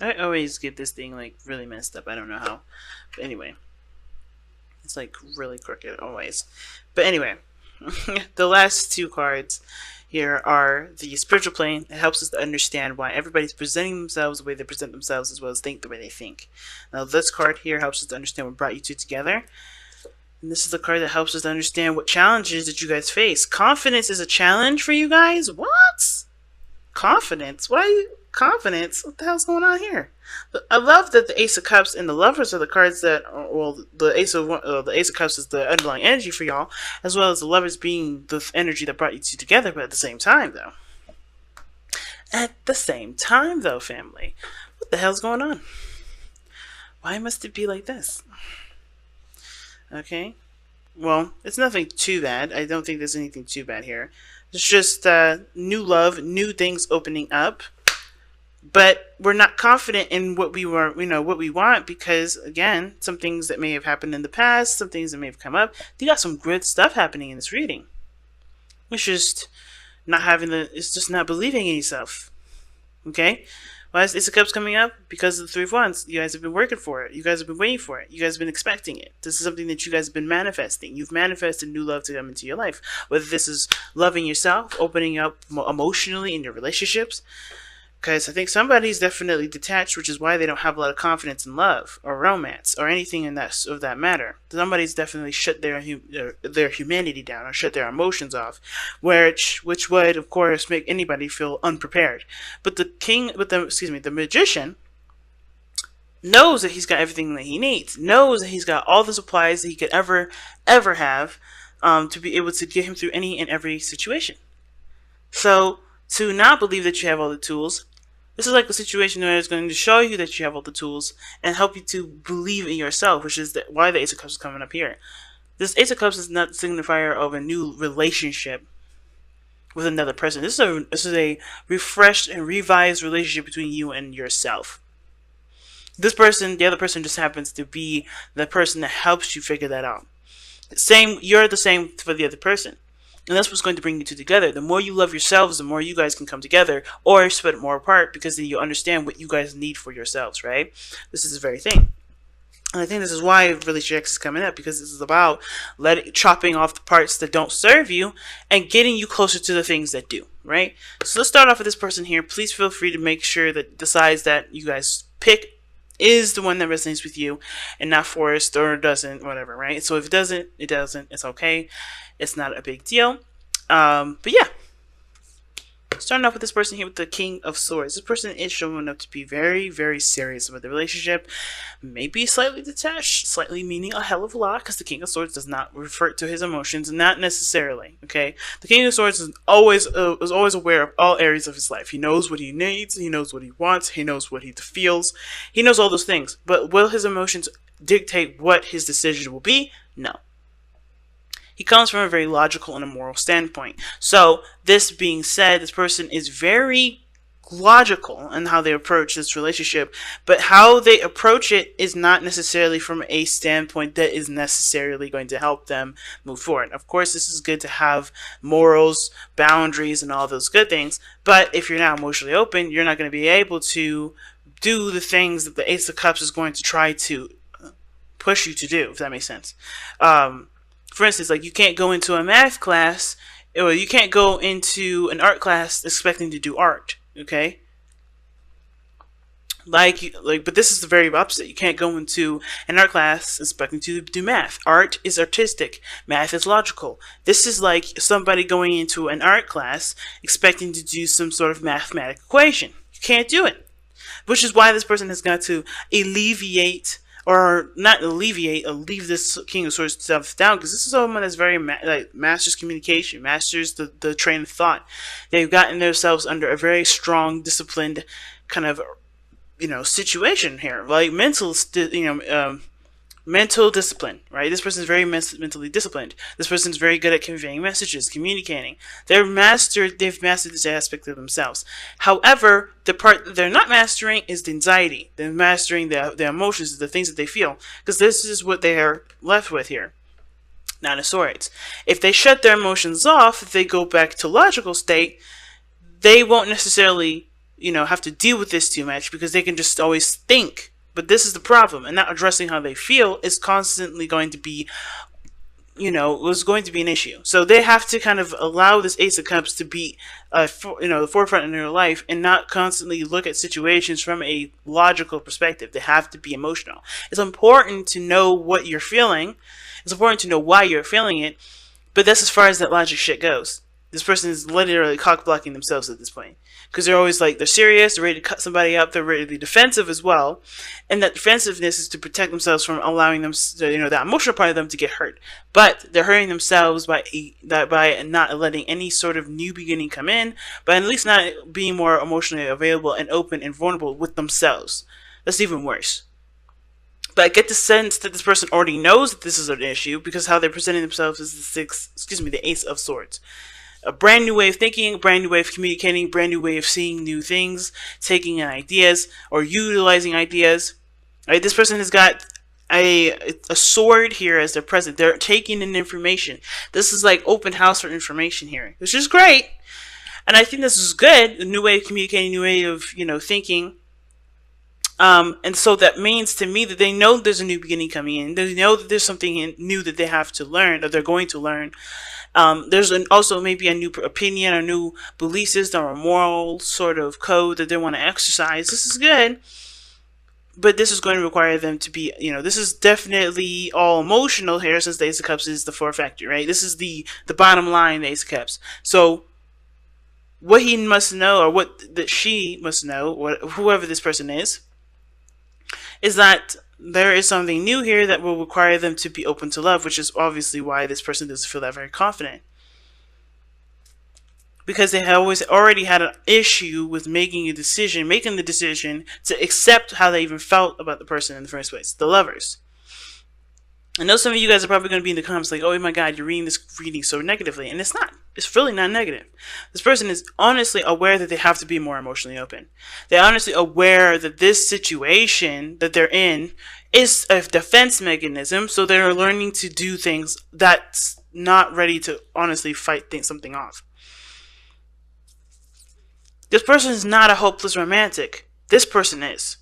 I always get this thing like really messed up. I don't know how. But anyway, it's like really crooked always. But anyway, the last two cards here are the spiritual plane. It helps us to understand why everybody's presenting themselves the way they present themselves, as well as think the way they think. Now, this card here helps us to understand what brought you two together. And this is the card that helps us to understand what challenges that you guys face. Confidence is a challenge for you guys? What? Confidence? Why confidence? What the hell's going on here? I love that the Ace of Cups and the Lovers are the cards that, well, the Ace of Cups is the underlying energy for y'all, as well as the Lovers being the energy that brought you two together. But at the same time, family, what the hell's going on? Why must it be like this? Okay, well, it's nothing too bad. I don't think there's anything too bad here. It's just new love, new things opening up. But we're not confident in what we were, what we want, because again, some things that may have happened in the past, some things that may have come up. You got some good stuff happening in this reading. It's just it's just not believing in yourself. Okay? Why is Ace of Cups coming up? Because of the Three of Wands. You guys have been working for it. You guys have been waiting for it. You guys have been expecting it. This is something that you guys have been manifesting. You've manifested new love to come into your life. Whether this is loving yourself, opening up emotionally in your relationships. Because I think somebody's definitely detached, which is why they don't have a lot of confidence in love or romance or anything in that matter. Somebody's definitely shut their humanity down or shut their emotions off, which would of course make anybody feel unprepared. But the magician knows that he's got everything that he needs. Knows that he's got all the supplies that he could ever have to be able to get him through any and every situation. So to not believe that you have all the tools. This is like a situation where it's going to show you that you have all the tools and help you to believe in yourself, which is why the Ace of Cups is coming up here. This Ace of Cups is not the signifier of a new relationship with another person. This is a refreshed and revised relationship between you and yourself. This person, the other person, just happens to be the person that helps you figure that out. You're the same for the other person. And that's what's going to bring you two together. The more you love yourselves, the more you guys can come together or split more apart, because then you understand what you guys need for yourselves, right? This is the very thing. And I think this is why Relationship X is coming up, because this is about chopping off the parts that don't serve you and getting you closer to the things that do, right? So let's start off with this person here. Please feel free to make sure that the size that you guys pick is the one that resonates with you and not forced or doesn't, whatever, right? So if it doesn't, it doesn't. It's okay. It's not a big deal. But yeah. Starting off with this person here with the King of Swords. This person is showing up to be very, very serious about the relationship. Maybe slightly detached, slightly meaning a hell of a lot, because the King of Swords does not refer to his emotions, not necessarily, okay? The King of Swords is always aware of all areas of his life. He knows what he needs, he knows what he wants, he knows what he feels, he knows all those things. But will his emotions dictate what his decision will be? No. He comes from a very logical and a moral standpoint. So, this being said, this person is very logical in how they approach this relationship, but how they approach it is not necessarily from a standpoint that is necessarily going to help them move forward. Of course, this is good to have morals, boundaries, and all those good things, but if you're not emotionally open, you're not going to be able to do the things that the Ace of Cups is going to try to push you to do, if that makes sense. For instance, like you can't go into a math class, or you can't go into an art class expecting to do art, okay? But this is the very opposite. You can't go into an art class expecting to do math. Art is artistic. Math is logical. This is like somebody going into an art class expecting to do some sort of mathematical equation. You can't do it. Which is why this person has got to leave this King of Swords stuff down, because this is someone that's very masters communication, masters the train of thought. They've gotten themselves under a very strong, disciplined kind of situation here, like mental discipline, right? This person is very mentally disciplined. This person is very good at conveying messages, communicating. They've mastered this aspect of themselves. However, the part that they're not mastering is the anxiety. They're mastering their emotions, the things that they feel, because this is what they are left with here. Nine of Swords. If they shut their emotions off, if they go back to logical state, they won't necessarily have to deal with this too much because they can just always think. But this is the problem, and not addressing how they feel is constantly going to be, was going to be an issue. So they have to kind of allow this Ace of Cups to be, the forefront in their life, and not constantly look at situations from a logical perspective. They have to be emotional. It's important to know what you're feeling. It's important to know why you're feeling it, but that's as far as that logic shit goes. This person is literally cock blocking themselves at this point. Because they're always like, they're serious, they're ready to cut somebody up, they're ready to be defensive as well. And that defensiveness is to protect themselves from allowing them, that emotional part of them to get hurt. But they're hurting themselves by not letting any sort of new beginning come in, but at least not being more emotionally available and open and vulnerable with themselves. That's even worse. But I get the sense that this person already knows that this is an issue because how they're presenting themselves is the Ace of Swords. A brand new way of thinking, a brand new way of communicating, brand new way of seeing new things, taking in ideas or utilizing ideas. Right? This person has got a sword here as their present. They're taking in information. This is like open house for information here, which is great. And I think this is good. A new way of communicating, new way of thinking. And so that means to me that they know there's a new beginning coming in. They know that there's something new that they have to learn, or they're going to learn. There's also maybe a new opinion, a new belief system, or a moral sort of code that they want to exercise. This is good, but this is going to require them to be, this is definitely all emotional here, since the Ace of Cups is the fourth factor, right? This is the bottom line, the Ace of Cups. So what he must know, or what that she must know, whoever this person is that there is something new here that will require them to be open to love, which is obviously why this person doesn't feel that very confident. Because they have already had an issue with making the decision to accept how they even felt about the person in the first place, the lovers. I know some of you guys are probably going to be in the comments like, oh my god, you're reading this reading so negatively. And it's not. It's really not negative. This person is honestly aware that they have to be more emotionally open. They're honestly aware that this situation that they're in is a defense mechanism, so they're learning to do things that's not ready to honestly fight something off. This person is not a hopeless romantic. This person is.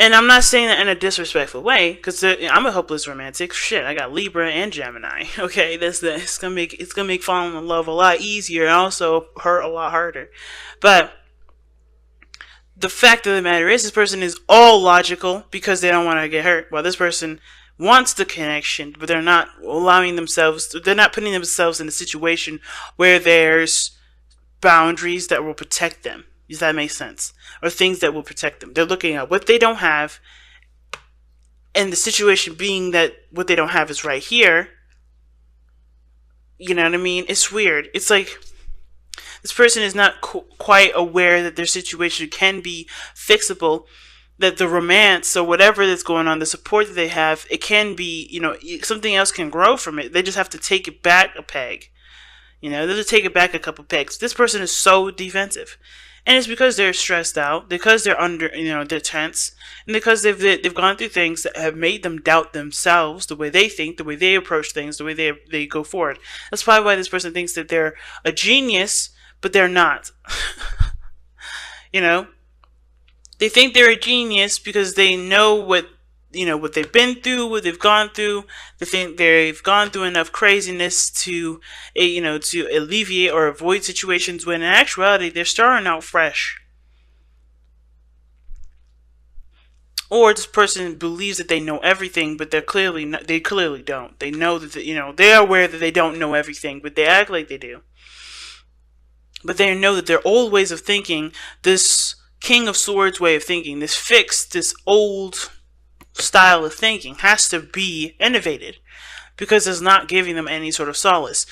And I'm not saying that in a disrespectful way, because I'm a hopeless romantic. Shit, I got Libra and Gemini. Okay, it's gonna make falling in love a lot easier, and also hurt a lot harder. But the fact of the matter is, this person is all logical because they don't want to get hurt. While this person wants the connection, but they're not allowing themselves. They're not putting themselves in a situation where there's boundaries that will protect them. Does that make sense? Or things that will protect them. They're looking at what they don't have, and the situation being that what they don't have is right here. You know what I mean? It's weird. It's like this person is not quite aware that their situation can be fixable, that the romance or whatever that's going on, the support that they have, it can be, something else can grow from it. They just have to take it back a peg. They have to take it back a couple pegs. This person is so defensive. And it's because they're stressed out, because they're under, they're tense, and because they've gone through things that have made them doubt themselves, the way they think, the way they approach things, the way they go forward. That's probably why this person thinks that they're a genius, but they're not. They think they're a genius because they know what they've been through, what they've gone through. They think they've gone through enough craziness to alleviate or avoid situations when in actuality they're starting out fresh. Or this person believes that they know everything, but they clearly don't. They know that they're aware that they don't know everything, but they act like they do. But they know that their old ways of thinking, this King of Swords way of thinking, this fixed, this old style of thinking has to be innovated because it's not giving them any sort of solace.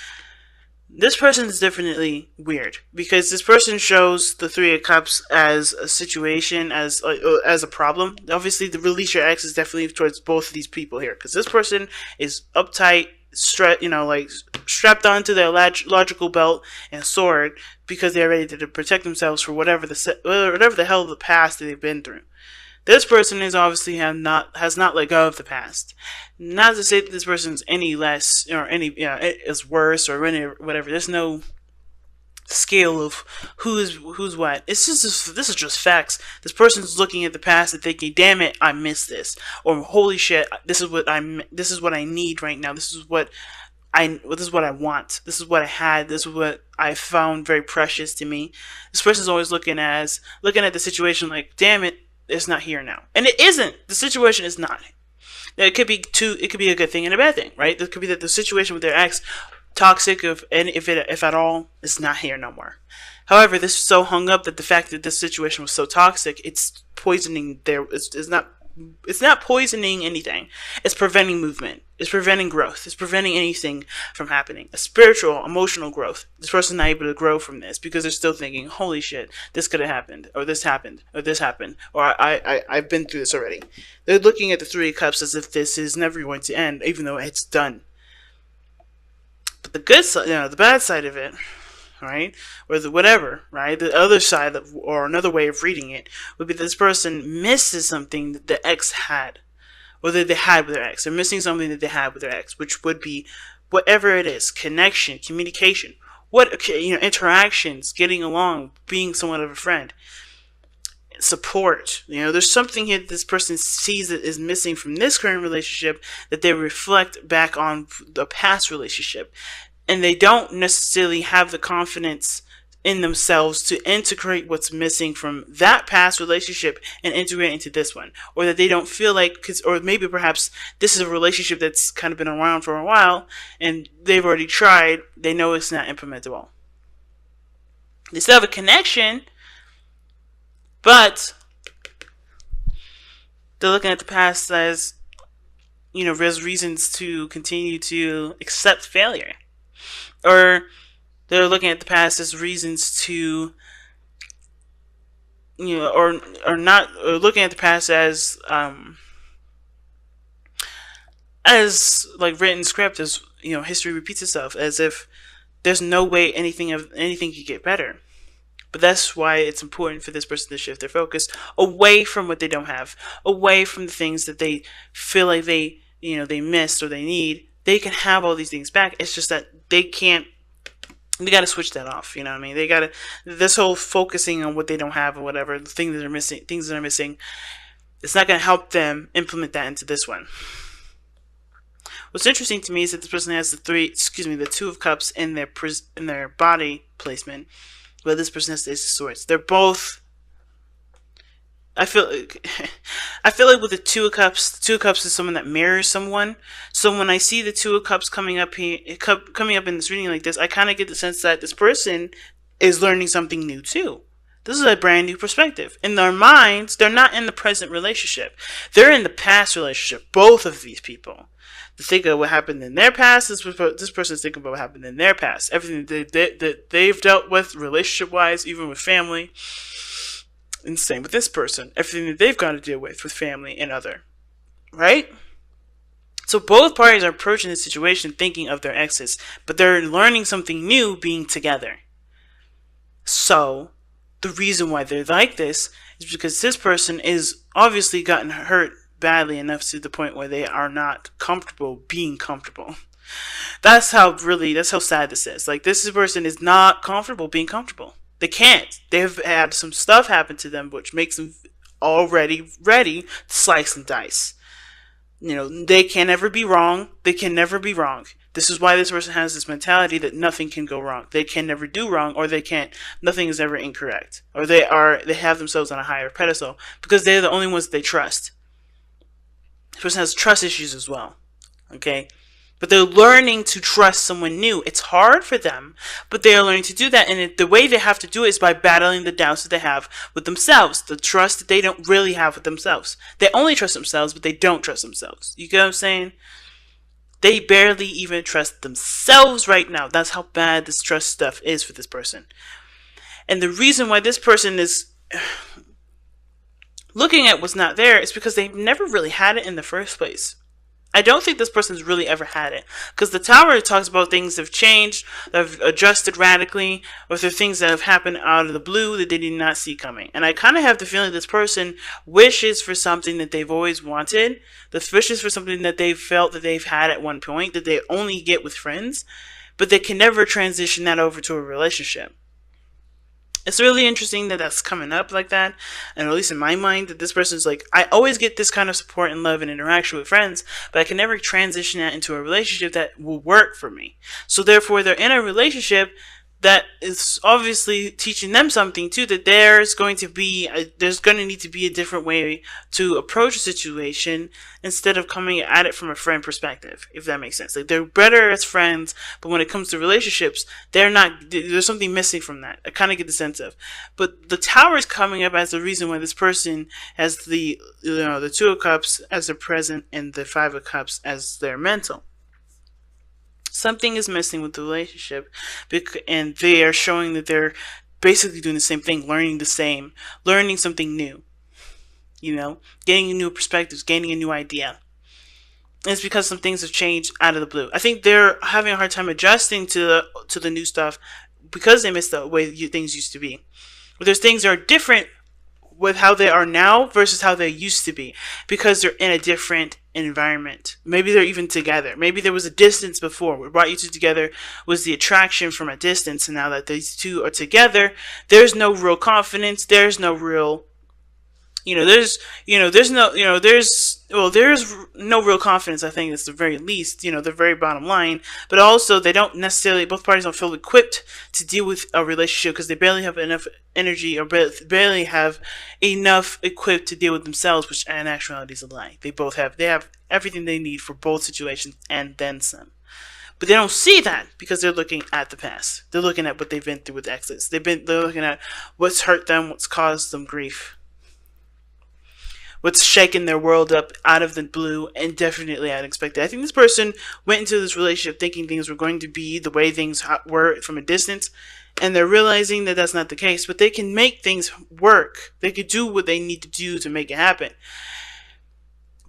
This person is definitely weird because this person shows the Three of Cups as a situation, as a problem. Obviously, the release your ex is definitely towards both of these people here because this person is uptight, strapped onto their logical belt and sword because they're ready to protect themselves for whatever the hell of the past that they've been through. This person is obviously has not let go of the past. Not to say that this person is any less or any is worse or any whatever. There's no scale of who's what. This is just facts. This person's looking at the past and thinking, "Damn it, I missed this," or "Holy shit, this is what I need right now. This is what I want. This is what I had. This is what I found very precious to me." This person's always looking at the situation like, "Damn it, it's not here now," and it isn't. The situation is not. It could be It could be a good thing and a bad thing, right? It could be that the situation with their ex, toxic, if at all, is not here no more. However, this is so hung up that the fact that this situation was so toxic, it's poisoning it's not poisoning anything. It's preventing movement. It's preventing growth. It's preventing anything from happening. A spiritual, emotional growth. This person's not able to grow from this because they're still thinking, "Holy shit, this could have happened, or this happened, or this happened, or I've been through this already." They're looking at the Three of Cups as if this is never going to end, even though it's done. But the good side, the bad side of it, right, or the whatever, right, the other side or another way of reading it would be that this person misses something that the ex had, or that they had with their ex. They're missing something that they had with their ex, which would be whatever it is: connection, communication, interactions, getting along, being somewhat of a friend, support. There's something here that this person sees that is missing from this current relationship that they reflect back on the past relationship. And they don't necessarily have the confidence in themselves to integrate what's missing from that past relationship and integrate into this one. Or that they don't feel like, or maybe perhaps this is a relationship that's kind of been around for a while and they've already tried, they know it's not implementable. They still have a connection, but they're looking at the past as, there's reasons to continue to accept failure. Or they're looking at the past as reasons to, or looking at the past as like written script, as history repeats itself, as if there's no way anything could get better. But that's why it's important for this person to shift their focus away from what they don't have, away from the things that they feel like they missed or they need. They can have all these things back. It's just that they got to switch that off. You know what I mean? This whole focusing on what they don't have or whatever, the things that are missing, it's not going to help them implement that into this one. What's interesting to me is that this person has the Two of Cups in their body placement, but this person has the Ace of Swords. They're both. I feel like with the Two of Cups is someone that mirrors someone. So when I see the Two of Cups coming up in this reading like this, I kind of get the sense that this person is learning something new too. This is a brand new perspective. In their minds, they're not in the present relationship. They're in the past relationship. Both of these people. To think of what happened in their past, this person's thinking about what happened in their past. Everything that they've dealt with relationship-wise, even with family. And same with this person. Everything that they've got to deal with family and other. Right? So both parties are approaching the situation thinking of their exes, but they're learning something new being together. So the reason why they're like this is because this person is obviously gotten hurt badly enough to the point where they are not comfortable being comfortable. That's how sad this is. Like, this person is not comfortable being comfortable. They can't. They've had some stuff happen to them which makes them already ready to slice and dice. They can never be wrong. They can never be wrong. This is why this person has this mentality that nothing can go wrong. They can never do wrong, or nothing is ever incorrect. Or they have themselves on a higher pedestal because they're the only ones that they trust. This person has trust issues as well. Okay? But they're learning to trust someone new. It's hard for them, but they are learning to do that. And the way they have to do it is by battling the doubts that they have with themselves. The trust that they don't really have with themselves. They only trust themselves, but they don't trust themselves. You get what I'm saying? They barely even trust themselves right now. That's how bad this trust stuff is for this person. And the reason why this person is looking at what's not there is because they've never really had it in the first place. I don't think this person's really ever had it. Because the Tower talks about things that have changed, that have adjusted radically, or they're things that have happened out of the blue that they did not see coming. And I kind of have the feeling this person wishes for something that they've always wanted. This wishes for something that they've felt that they've had at one point, that they only get with friends. But they can never transition that over to a relationship. It's really interesting that that's coming up like that, and at least in my mind, that this person's like, I always get this kind of support and love and interaction with friends, but I can never transition that into a relationship that will work for me. So therefore, they're in a relationship that is obviously teaching them something too, that there's going to need to be a different way to approach a situation instead of coming at it from a friend perspective, if that makes sense. Like, they're better as friends, but when it comes to relationships, they're not, there's something missing from that. I kind of get the sense of, but the tower is coming up as the reason why this person has the two of cups as their present and the five of cups as their mental. Something is missing with the relationship, and they are showing that they're basically doing the same thing, learning something new, gaining new perspectives, gaining a new idea. And it's because some things have changed out of the blue. I think they're having a hard time adjusting to the new stuff because they miss the way things used to be. But there's things that are different with how they are now versus how they used to be, because they're in a different environment. Maybe they're even together. Maybe there was a distance before. What brought you two together was the attraction from a distance, and now that these two are together, there's no real confidence. There's no real there's no real confidence. I think it's the very least, the very bottom line. But also, they don't necessarily, both parties don't feel equipped to deal with a relationship because they barely have enough energy, or barely have enough equipped to deal with themselves, which in actuality is a lie. They have everything they need for both situations and then some. But they don't see that because they're looking at the past. They're looking at what they've been through with exes. They're looking at what's hurt them, what's caused them grief, what's shaken their world up out of the blue and definitely unexpected. I think this person went into this relationship thinking things were going to be the way things were from a distance, and they're realizing that that's not the case. But they can make things work. They can do what they need to do to make it happen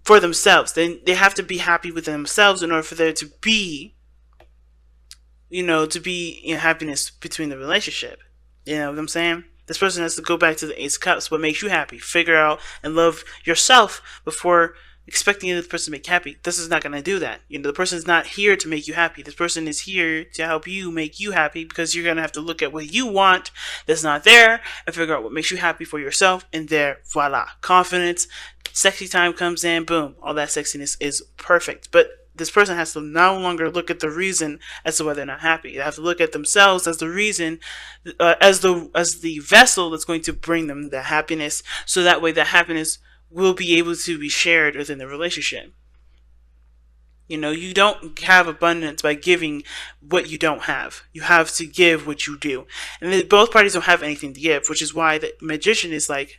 for themselves. They have to be happy with themselves in order for there to be, happiness between the relationship. You know what I'm saying? This person has to go back to the Ace of Cups. What makes you happy? Figure out and love yourself before expecting the other person to make you happy. This is not going to do that. The person is not here to make you happy. This person is here to help you make you happy, because you're going to have to look at what you want that's not there and figure out what makes you happy for yourself. And there, voila, confidence, sexy time comes in, boom, all that sexiness is perfect. But this person has to no longer look at the reason as to why they're not happy. They have to look at themselves as the reason, as the vessel that's going to bring them the happiness. So that way, the happiness will be able to be shared within the relationship. You don't have abundance by giving what you don't have. You have to give what you do, and both parties don't have anything to give, which is why the magician is like,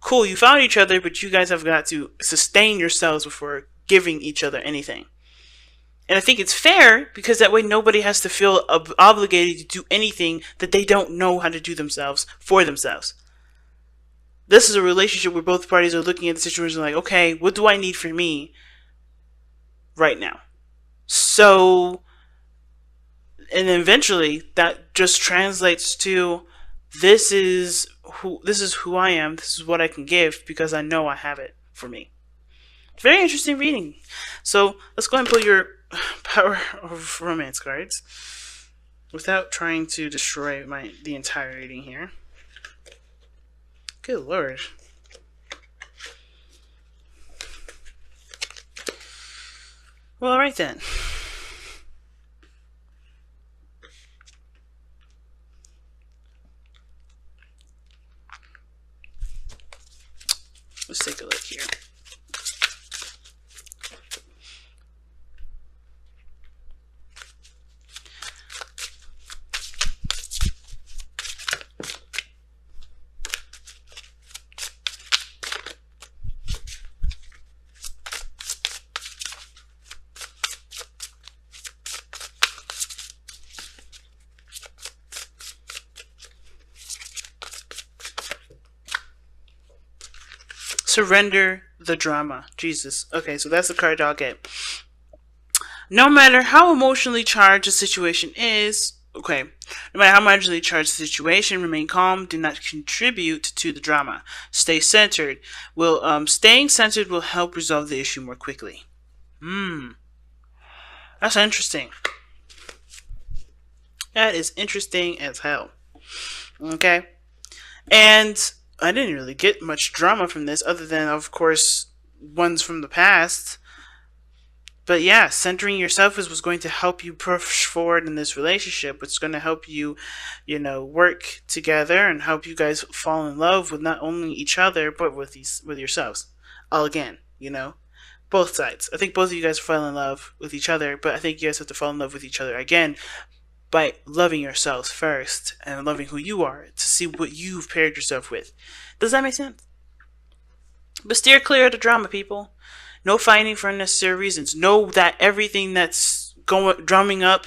cool, you found each other, but you guys have got to sustain yourselves before giving each other anything. And I think it's fair, because that way nobody has to feel obligated to do anything that they don't know how to do themselves for themselves. This is a relationship where both parties are looking at the situation like, okay, what do I need for me right now? So, and then eventually that just translates to, this is who I am, this is what I can give, because I know I have it for me. Very interesting reading. So let's go ahead and pull your Power of Romance cards without trying to destroy the entire reading here. Good lord. Well, alright then. Let's take a look here. Surrender the drama. Jesus. Okay, so that's the card I'll get. No matter how emotionally charged a situation is, no matter how emotionally charged the situation, remain calm. Do not contribute to the drama. Stay centered. Staying centered will help resolve the issue more quickly. That's interesting. That is interesting as hell. Okay. And I didn't really get much drama from this, other than, of course, ones from the past. But yeah, centering yourself is what's going to help you push forward in this relationship. It's going to help you, work together and help you guys fall in love with not only each other but with yourselves. All again, both sides. I think both of you guys fell in love with each other, but I think you guys have to fall in love with each other again by loving yourselves first and loving who you are to see what you've paired yourself with. Does that make sense? But steer clear of the drama, people. No fighting for unnecessary reasons. Know that everything that's going drumming up,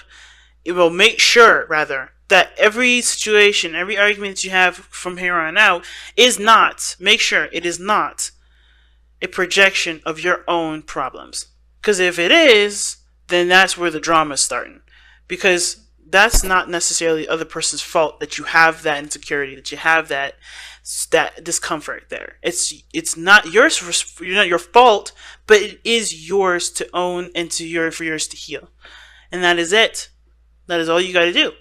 it will make sure rather that every situation, every argument that you have from here on out is not, make sure it is not a projection of your own problems. Because if it is, then that's where the drama is starting. Because that's not necessarily the other person's fault that you have that insecurity, that you have that discomfort there. It's not yours, not your fault, but it is yours to own and for yours to heal. And that is it. That is all you got to do.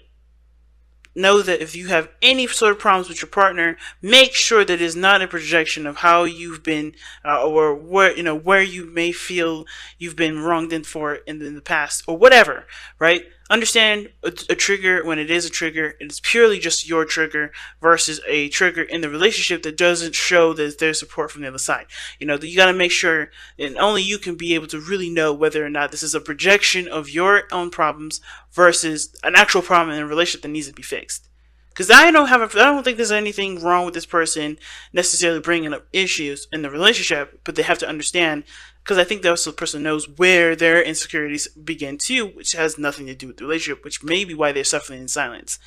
Know that if you have any sort of problems with your partner, make sure that it is not a projection of how you've been, or where you may feel you've been wronged in the past, or whatever. Right? Understand a trigger when it is a trigger. It's purely just your trigger versus a trigger in the relationship that doesn't show that there's support from the other side. You got to make sure, and only you can be able to really know whether or not this is a projection of your own problems versus an actual problem in a relationship that needs to be fixed. Because I don't think there's anything wrong with this person necessarily bringing up issues in the relationship, but they have to understand, because I think the person knows where their insecurities begin too, which has nothing to do with the relationship, which may be why they're suffering in silence.